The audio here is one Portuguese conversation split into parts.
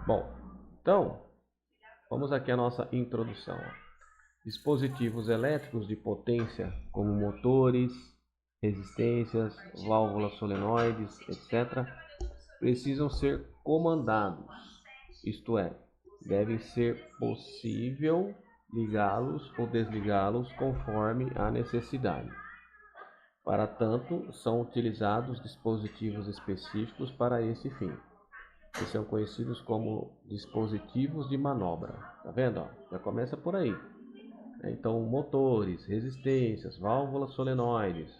Bom, então, vamos aqui à nossa introdução. Dispositivos elétricos de potência, como motores, resistências, válvulas solenoides, etc., precisam ser comandados, isto é, deve ser possível ligá-los ou desligá-los conforme a necessidade. Para tanto, são utilizados dispositivos específicos para esse fim, que são conhecidos como dispositivos de manobra. Tá vendo? Ó? Já começa por aí. Então, motores, resistências, válvulas solenoides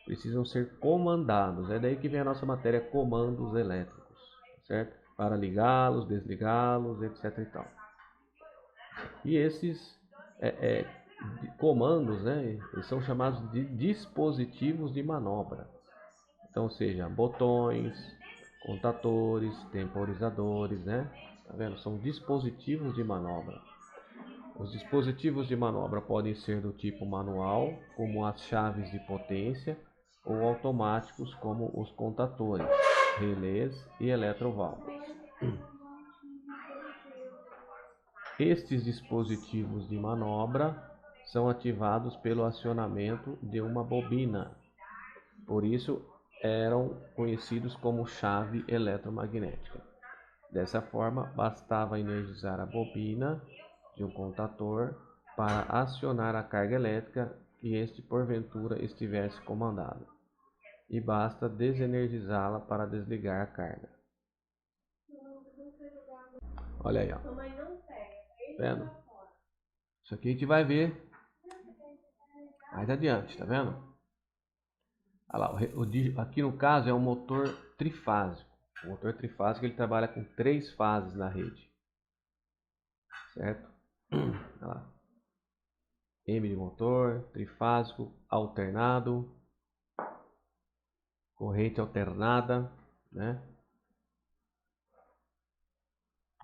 precisam ser comandados. É daí que vem a nossa matéria, comandos elétricos, certo? Para ligá-los, desligá-los, etc. e tal. E esses comandos, né, eles são chamados de dispositivos de manobra. Então, seja botões, contadores, temporizadores, né? Tá vendo? São dispositivos de manobra. Os dispositivos de manobra podem ser do tipo manual, como as chaves de potência, ou automáticos, como os contadores, relés e eletroválvulas. Estes dispositivos de manobra são ativados pelo acionamento de uma bobina. Por isso, eram conhecidos como chave eletromagnética. Dessa forma, bastava energizar a bobina de um contador para acionar a carga elétrica que este porventura estivesse comandado. E basta desenergizá-la para desligar a carga. Olha aí, ó. Vendo? Isso aqui a gente vai ver mais adiante, tá vendo? Olha lá, aqui no caso é um motor trifásico. O motor trifásico ele trabalha com 3 fases na rede, certo? Olha lá. M de motor, trifásico, alternado, corrente alternada, né?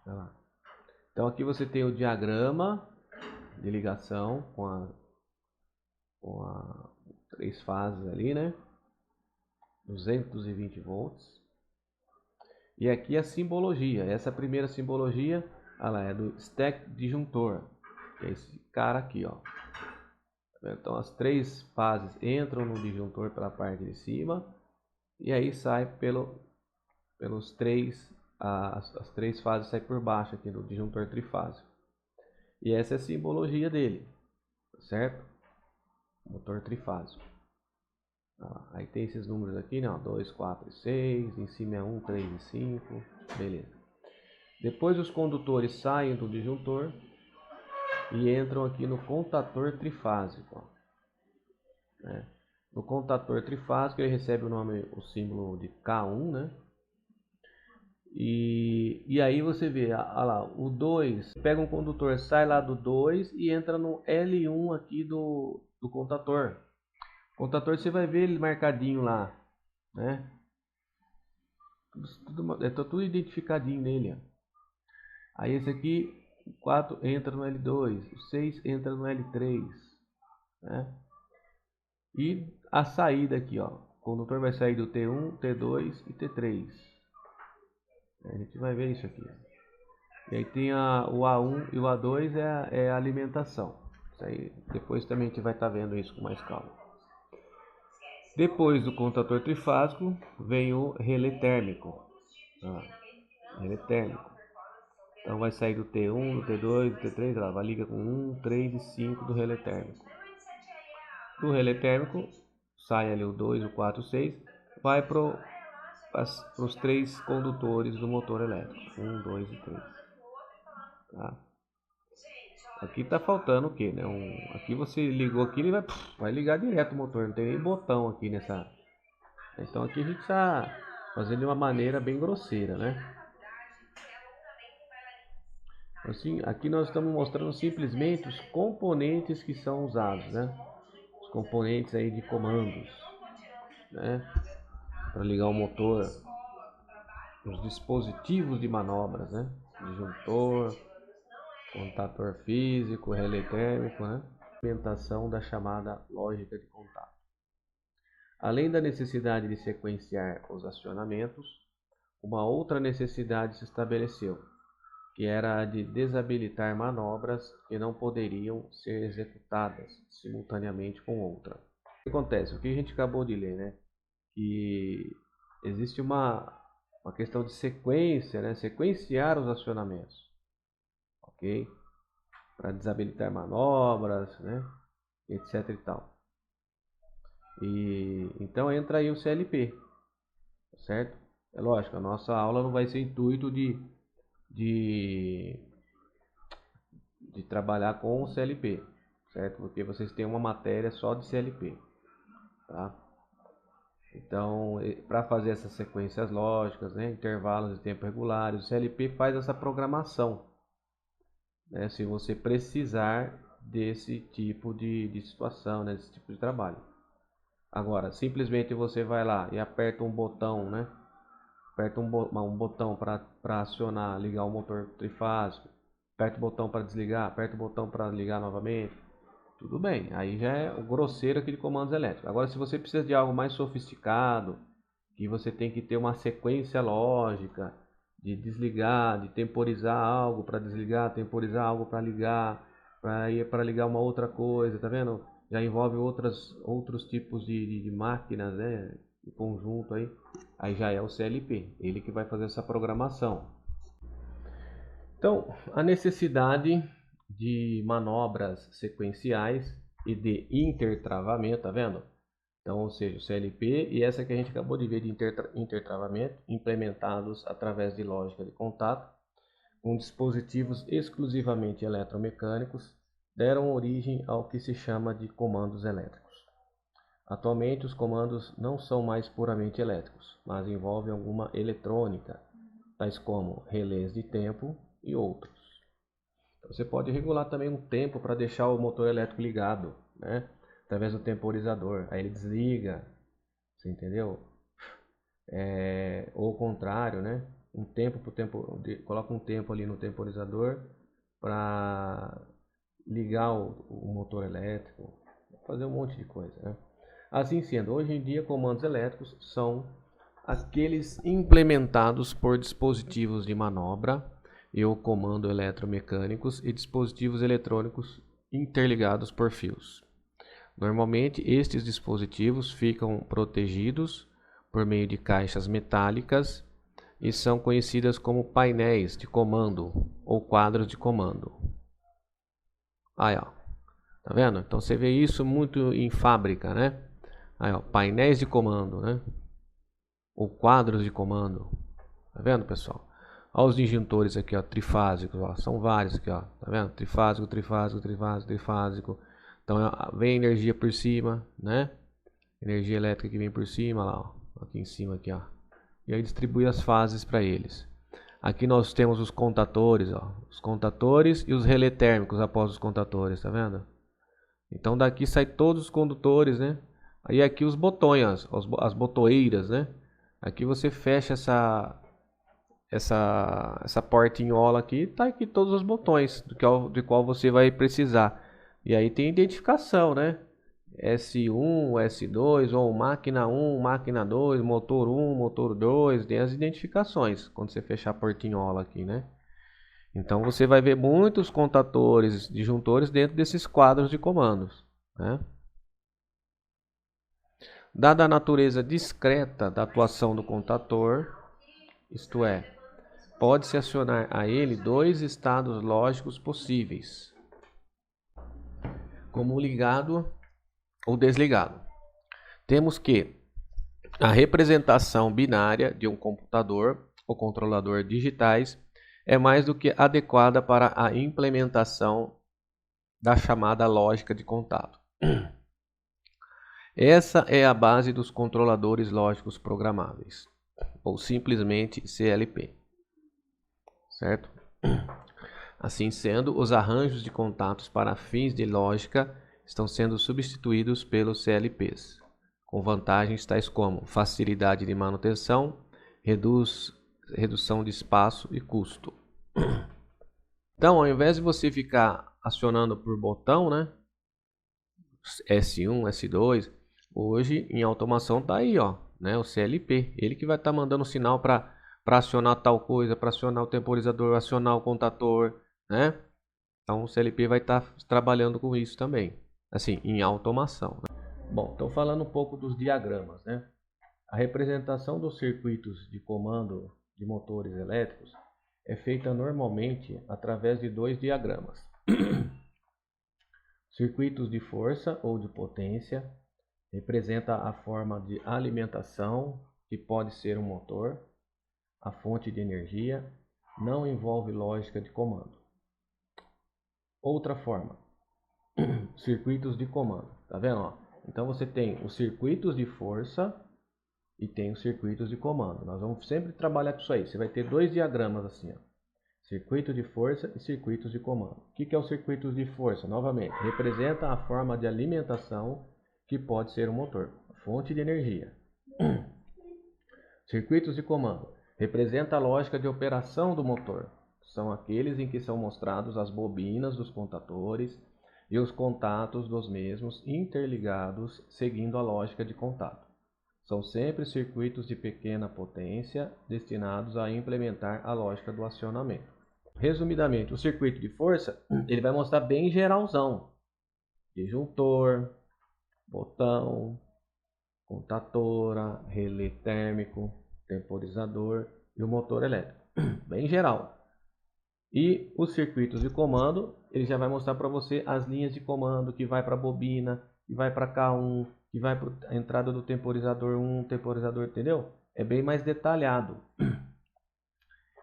Olha lá. Então aqui você tem o diagrama de ligação com 3 fases ali, né? 220 volts. E aqui a simbologia. Essa primeira simbologia, ela é do stack disjuntor, que é esse cara aqui, ó. Então as 3 fases entram no disjuntor pela parte de cima e aí sai pelos 3, as 3 fases saem por baixo aqui no disjuntor trifásico. E essa é a simbologia dele, certo? Motor trifásico. Aí tem esses números aqui, né? 2, 4 e 6, em cima é 1, 3 e 5, beleza. Depois os condutores saem do disjuntor e entram aqui no contador trifásico, ó, né? No contador trifásico ele recebe o símbolo de K1, né? E aí você vê, olha lá, o 2, pega um condutor, sai lá do 2 e entra no L1 aqui do contador. O contador você vai ver ele marcadinho lá, né? Tudo identificadinho nele, ó. Aí esse aqui, o 4 entra no L2, o 6 entra no L3, né? E a saída aqui, ó, o condutor vai sair do T1, T2 e T3. A gente vai ver isso aqui. E aí tem o A1 e o A2 é a alimentação. Isso aí, depois também a gente vai estar vendo isso com mais calma. Depois do contador trifásico vem o relé térmico. Relé térmico. Então vai sair do T1, do T2, do T3, ela vai ligar com 1, 3 e 5 do relé térmico. Do relé térmico sai ali o 2, o 4, o 6, vai para os 3 condutores do motor elétrico, 1, 2 e 3. Tá? Aqui tá faltando o que, né? Aqui você ligou aqui, ele vai ligar direto o motor, não tem nem botão aqui nessa. Então aqui a gente está fazendo de uma maneira bem grosseira, né? Assim, aqui nós estamos mostrando simplesmente os componentes que são usados, né? Os componentes aí de comandos, né? Para ligar o motor, os dispositivos de manobras, né? Disjuntor, contador físico, relé térmico, né? Implementação da chamada lógica de contato. Além da necessidade de sequenciar os acionamentos, uma outra necessidade se estabeleceu, que era a de desabilitar manobras que não poderiam ser executadas simultaneamente com outra. O que acontece? O que a gente acabou de ler, né? Que existe uma questão de sequência, né? Sequenciar os acionamentos, ok? Para desabilitar manobras, né? Etc e tal. E então entra aí o CLP, certo? É lógico, a nossa aula não vai ser intuito de trabalhar com o CLP, certo? Porque vocês têm uma matéria só de CLP, tá? Então, para fazer essas sequências lógicas, né, intervalos de tempo regulares, o CLP faz essa programação, né, se você precisar desse tipo de situação, né, desse tipo de trabalho. Agora, simplesmente você vai lá e aperta um botão, né? Aperta um botão para acionar, ligar o motor trifásico, aperta o botão para desligar, aperta o botão para ligar novamente. Tudo bem, aí já é o grosseiro aqui de comandos elétricos. Agora, se você precisa de algo mais sofisticado, que você tem que ter uma sequência lógica de desligar, de temporizar algo para desligar, temporizar algo para ligar, para ligar uma outra coisa, tá vendo? Já envolve outros tipos de máquinas, né? Em conjunto aí já é o CLP, ele que vai fazer essa programação. Então, a necessidade de manobras sequenciais e de intertravamento, tá vendo? Então, ou seja, o CLP e essa que a gente acabou de ver de intertravamento, implementados através de lógica de contato, com dispositivos exclusivamente eletromecânicos, deram origem ao que se chama de comandos elétricos. Atualmente, os comandos não são mais puramente elétricos, mas envolvem alguma eletrônica, tais como relés de tempo e outros. Você pode regular também um tempo para deixar o motor elétrico ligado, né? Através do temporizador. Aí ele desliga, você entendeu? Ou o contrário, né? Coloca um tempo ali no temporizador para ligar o motor elétrico, fazer um monte de coisa, né? Assim sendo, hoje em dia comandos elétricos são aqueles implementados por dispositivos de manobra e ou comando eletromecânicos e dispositivos eletrônicos interligados por fios. Normalmente, estes dispositivos ficam protegidos por meio de caixas metálicas e são conhecidas como painéis de comando ou quadros de comando. Aí, ó. Tá vendo? Então você vê isso muito em fábrica, né? Aí, ó, painéis de comando, né? Ou quadros de comando. Tá vendo, pessoal? Olha os disjuntores aqui, ó, trifásicos, ó, são vários aqui, ó. Tá vendo? Trifásico, trifásico, trifásico, trifásico. Então vem energia por cima, né? Energia elétrica que vem por cima, lá, ó, aqui em cima aqui, ó. E aí distribui as fases para eles. Aqui nós temos os contatores, ó, os contatores e os relé térmicos após os contatores, tá vendo? Então daqui sai todos os condutores, né? Aí aqui os botões, as botoeiras, né? Aqui você fecha essa portinhola aqui, tá aqui todos os botões de qual você vai precisar. E aí tem identificação, né? S1, S2, ou máquina 1, máquina 2, motor 1, motor 2, tem as identificações quando você fechar a portinhola aqui, né? Então você vai ver muitos contatores, disjuntores dentro desses quadros de comandos, né? Dada a natureza discreta da atuação do contator, isto é, pode-se acionar a ele dois estados lógicos possíveis, como ligado ou desligado. Temos que a representação binária de um computador ou controlador digitais é mais do que adequada para a implementação da chamada lógica de contato. Essa é a base dos controladores lógicos programáveis, ou simplesmente CLP. Certo? Assim sendo, os arranjos de contatos para fins de lógica estão sendo substituídos pelos CLPs, com vantagens tais como facilidade de manutenção, redução de espaço e custo. Então, ao invés de você ficar acionando por botão, né? S1, S2, hoje em automação tá aí, ó, né? O CLP, ele que vai estar mandando sinal para para acionar tal coisa, para acionar o temporizador, acionar o contator, né? Então o CLP vai estar trabalhando com isso também, assim, em automação, né? Bom, estou falando um pouco dos diagramas, né? A representação dos circuitos de comando de motores elétricos é feita normalmente através de dois diagramas. Circuitos de força ou de potência representa a forma de alimentação, que pode ser um motor, a fonte de energia, não envolve lógica de comando. Outra forma, circuitos de comando, tá vendo? Ó? Então você tem os circuitos de força e tem os circuitos de comando. Nós vamos sempre trabalhar com isso aí. Você vai ter dois diagramas assim, ó. Circuito de força e circuitos de comando. O que é o circuito de força? Novamente, representa a forma de alimentação que pode ser um motor, fonte de energia. Circuitos de comando representa a lógica de operação do motor. São aqueles em que são mostrados as bobinas dos contatores e os contatos dos mesmos interligados seguindo a lógica de contato. São sempre circuitos de pequena potência destinados a implementar a lógica do acionamento. Resumidamente, o circuito de força ele vai mostrar bem geralzão: disjuntor, botão, contatora, relé térmico, temporizador e o motor elétrico, bem geral. E os circuitos de comando ele já vai mostrar para você as linhas de comando que vai para a bobina, que vai para K1, que vai para a entrada do temporizador 1, temporizador, entendeu? É bem mais detalhado.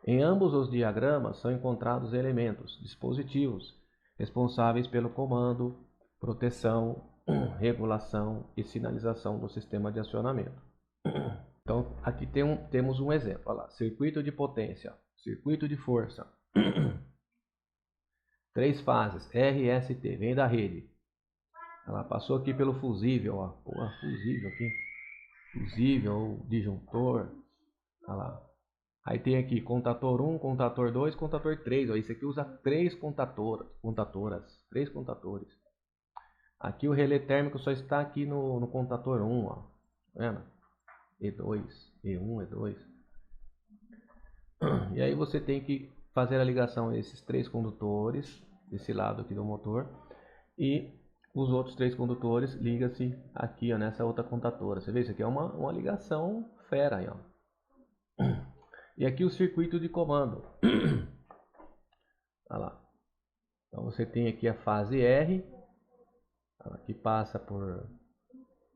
Em ambos os diagramas são encontrados elementos, dispositivos, responsáveis pelo comando, proteção, regulação e sinalização do sistema de acionamento. Então, aqui temos um exemplo. Olha lá, circuito de potência, circuito de força. 3 fases, RST, vem da rede. Ela passou aqui pelo fusível, ó. Pô, fusível aqui. Fusível, disjuntor. Olha lá. Aí tem aqui contator 1, contator 2, contator 3. Ó, isso aqui usa 3 contatoras, 3 contatores. Aqui o relé térmico só está aqui no contator 1. Ó. Tá vendo? E2, E1, E2. E aí você tem que fazer a ligação a esses 3 condutores, desse lado aqui do motor. E os outros 3 condutores ligam-se aqui, ó, nessa outra contatora. Você vê, isso aqui é uma ligação fera aí, ó. E aqui o circuito de comando. Olha lá. Então você tem aqui a fase R, que passa por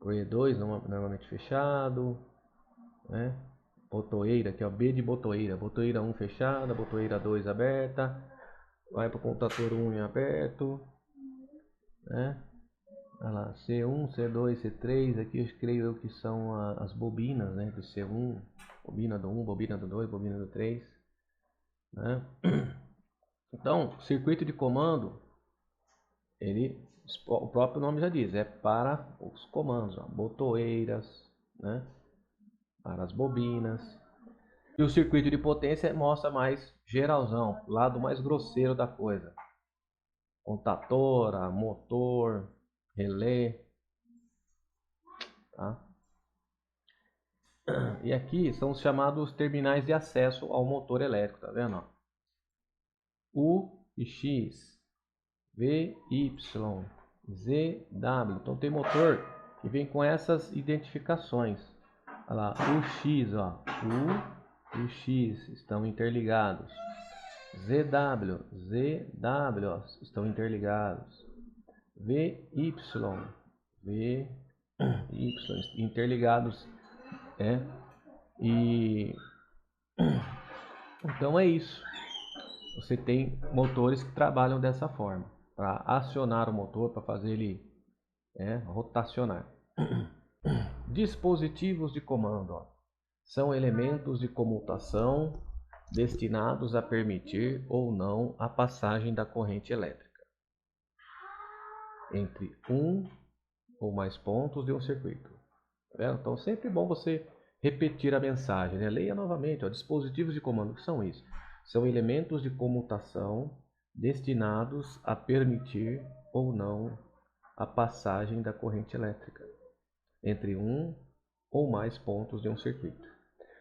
E2, normalmente fechado, né? Botoeira, aqui ó, B de botoeira, botoeira 1 fechada, botoeira 2 aberta, vai para o contator 1 em aberto, né? Olha lá, C1, C2, C3, aqui eu creio que são as bobinas, né? Do C1, bobina do 1, bobina do 2, bobina do 3, né? Então, circuito de comando, o próprio nome já diz, é para os comandos, ó, botoeiras, né? Para as bobinas. E o circuito de potência mostra mais geralzão, lado mais grosseiro da coisa. Contatora, motor, relé, tá? E aqui são os chamados terminais de acesso ao motor elétrico, tá vendo? U e X, V, Y, Z, W. Então tem motor que vem com essas identificações. Olha lá, o X, ó, U e o X estão interligados. ZW, ZW ó, estão interligados. VY, VY interligados, e então é isso. Você tem motores que trabalham dessa forma para acionar o motor, para fazer ele rotacionar. Dispositivos de comando, ó, são elementos de comutação destinados a permitir ou não a passagem da corrente elétrica entre um ou mais pontos de um circuito. Tá, então sempre é bom você repetir a mensagem, né? Leia novamente, ó, dispositivos de comando, o que são isso? São elementos de comutação destinados a permitir ou não a passagem da corrente elétrica entre um ou mais pontos de um circuito.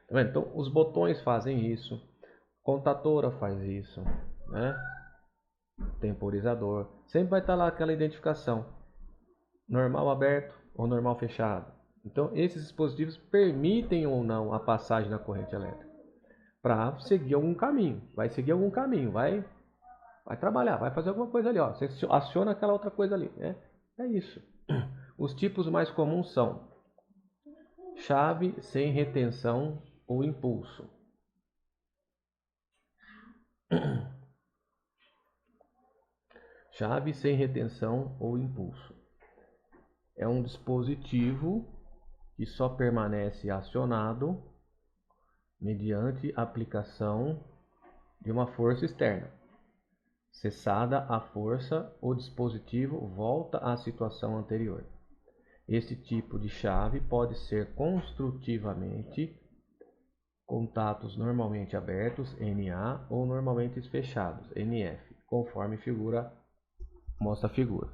Tá vendo? Então, os botões fazem isso, contadora faz isso, né? Temporizador. Sempre vai estar lá aquela identificação, normal aberto ou normal fechado. Então, esses dispositivos permitem ou não a passagem da corrente elétrica para seguir algum caminho. Vai seguir algum caminho, vai trabalhar, vai fazer alguma coisa ali. Ó. Você aciona aquela outra coisa ali. Né? É isso. Os tipos mais comuns são chave sem retenção ou impulso. Chave sem retenção ou impulso. É um dispositivo que só permanece acionado mediante aplicação de uma força externa. Cessada a força, o dispositivo volta à situação anterior. Este tipo de chave pode ser construtivamente contatos normalmente abertos, NA, ou normalmente fechados, NF, conforme mostra a figura.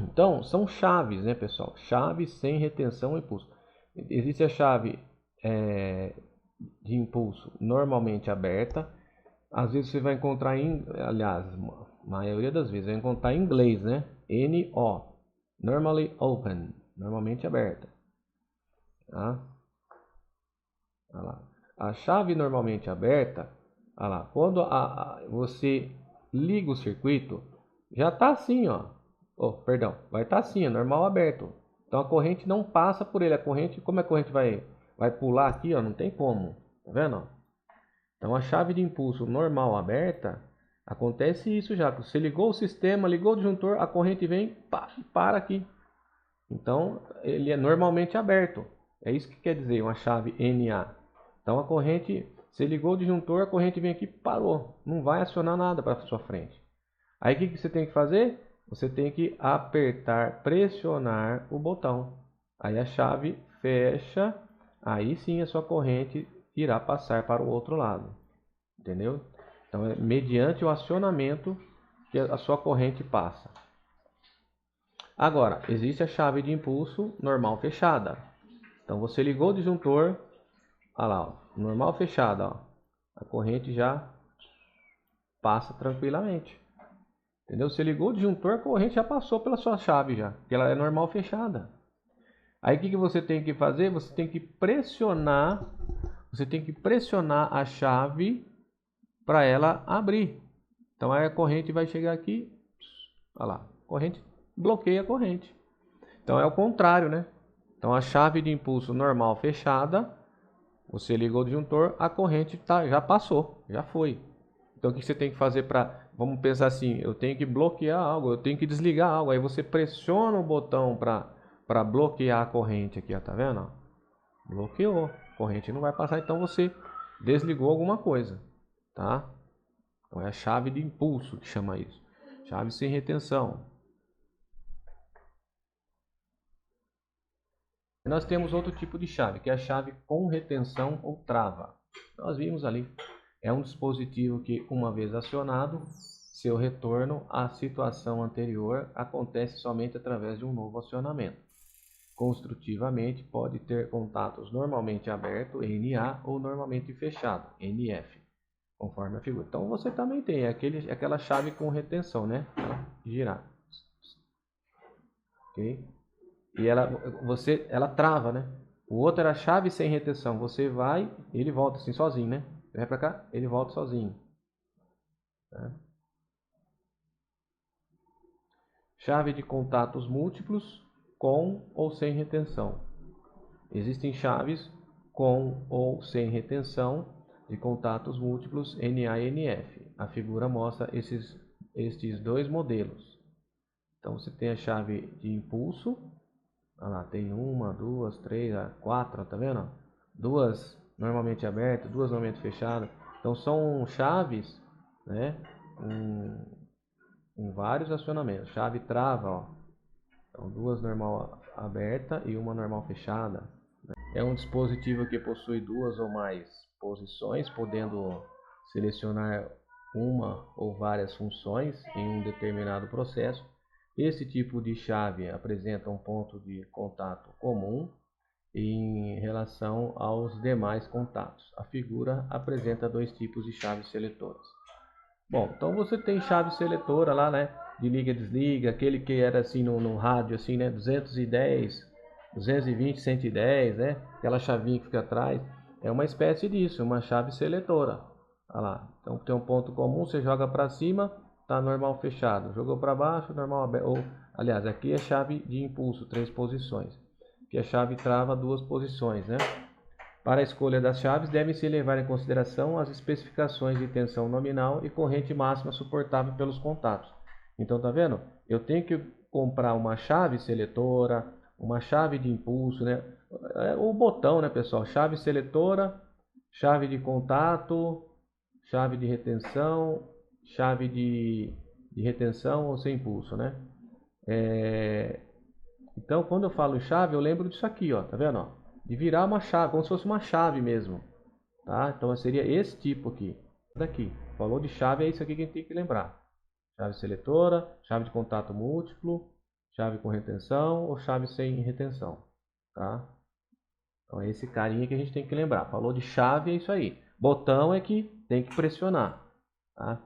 Então, são chaves, né, pessoal? Chaves sem retenção e impulso. Existe a chave de impulso normalmente aberta. Às vezes você vai encontrar aliás, a maioria das vezes vai encontrar em inglês, né? NO, normally open, normalmente aberta. Tá? Olha lá. A chave normalmente aberta, olha lá, quando você liga o circuito, já está assim, ó. Oh, perdão, vai estar assim, é normal aberto. Então a corrente não passa por ele. A corrente, como a corrente vai pular aqui, ó, não tem como. Tá vendo? Então a chave de impulso normal aberta, acontece isso já. Você ligou o sistema, ligou o disjuntor, a corrente vem, pá, para aqui. Então ele é normalmente aberto. É isso que quer dizer uma chave NA. Então a corrente, você ligou o disjuntor, a corrente vem aqui, parou. Não vai acionar nada para sua frente. Aí o que você tem que fazer? Você tem que apertar, pressionar o botão. Aí a chave fecha, aí sim a sua corrente irá passar para o outro lado. Entendeu? Então é mediante o acionamento que a sua corrente passa. Agora, existe a chave de impulso normal fechada. Então você ligou o disjuntor, olha lá, ó, normal fechada, ó, a corrente já passa tranquilamente. Entendeu? Você ligou o disjuntor, a corrente já passou pela sua chave já, porque ela é normal fechada. Aí o que você tem que fazer? Você tem que pressionar a chave para ela abrir. Então aí a corrente vai chegar aqui, olha lá, corrente bloqueia a corrente. Então é o contrário, né? Então a chave de impulso normal fechada, você ligou o disjuntor, a corrente já passou, já foi. Então o que você tem que fazer vamos pensar assim, eu tenho que bloquear algo, eu tenho que desligar algo. Aí você pressiona o botão para bloquear a corrente aqui, ó, tá vendo? Bloqueou, a corrente não vai passar, então você desligou alguma coisa, tá? Então é a chave de impulso que chama isso. Chave sem retenção. Nós temos outro tipo de chave, que é a chave com retenção ou trava. Nós vimos ali. É um dispositivo que, uma vez acionado, seu retorno à situação anterior acontece somente através de um novo acionamento. Construtivamente, pode ter contatos normalmente aberto, NA, ou normalmente fechado, NF, conforme a figura. Então você também tem aquela chave com retenção, né? Girar. Ok? E ela trava, né? O outro era chave sem retenção. Você vai, ele volta assim sozinho, né? Você vai pra cá, ele volta sozinho. Tá? Chave de contatos múltiplos com ou sem retenção. Existem chaves com ou sem retenção de contatos múltiplos NA e NF. A figura mostra estes dois modelos. Então você tem a chave de impulso. Olha lá, tem uma, duas, três, quatro, tá vendo? Duas normalmente abertas, duas normalmente fechadas. Então são chaves, né? Com vários acionamentos. Chave trava, ó. Então duas normal aberta e uma normal fechada. É um dispositivo que possui duas ou mais posições, podendo selecionar uma ou várias funções em um determinado processo. Esse tipo de chave apresenta um ponto de contato comum em relação aos demais contatos. A figura apresenta dois tipos de chaves seletoras. Bom, então você tem chave seletora lá, né? De liga e desliga, aquele que era assim no rádio, assim, né? 210, 220, 110, né? Aquela chavinha que fica atrás. É uma espécie disso, uma chave seletora. Olha lá. Então tem um ponto comum, você joga para cima, tá normal fechado. Jogou para baixo, normal aberto. Ou, aliás, aqui é chave de impulso, 3 posições. Aqui a chave trava 2 posições, né? Para a escolha das chaves, devem-se levar em consideração as especificações de tensão nominal e corrente máxima suportável pelos contatos. Então, tá vendo? Eu tenho que comprar uma chave seletora, uma chave de impulso, né? O botão, né, pessoal? Chave seletora, chave de contato, chave de retenção, chave de retenção ou sem impulso, né? Então, quando eu falo chave, eu lembro disso aqui, ó, tá vendo? Ó? De virar uma chave, como se fosse uma chave mesmo, tá? Então, seria esse tipo aqui, daqui. Falou de chave, é isso aqui que a gente tem que lembrar. Chave seletora, chave de contato múltiplo, chave com retenção ou chave sem retenção, tá? Então, é esse carinha que a gente tem que lembrar. Falou de chave, é isso aí. Botão é que tem que pressionar, tá?